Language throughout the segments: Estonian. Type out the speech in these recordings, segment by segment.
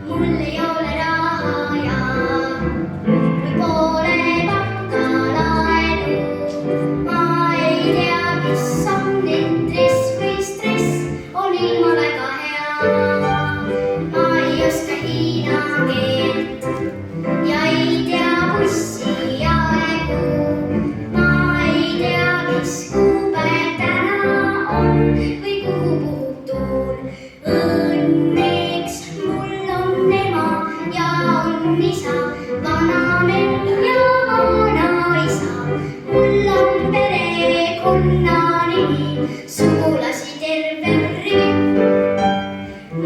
Mul ei ole raha ja mul pole pakka laenu. Ma ei tea, mis on intress või stress, on ilma väga hea. Ma ei oska hiina keelt ja ei tea bussi aegu. Ma ei tea, mis kuupäev täna on või kuhu puhub tuul. Õnneks mul on ema ja on isa, vanamemm ja vanaisa. Mul on perekonnanimi, sugulasi terve rivi.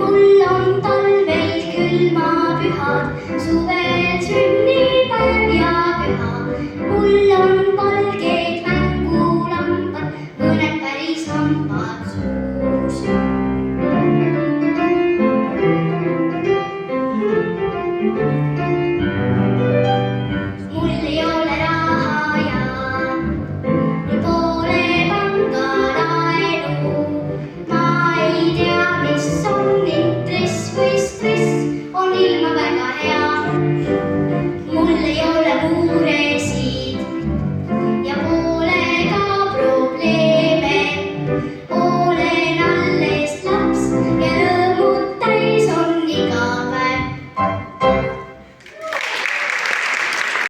Mul on talvel külmapühad, suvel sünnipäev ja püha. Mul on valged mängulambad, mõned päris hambad suus.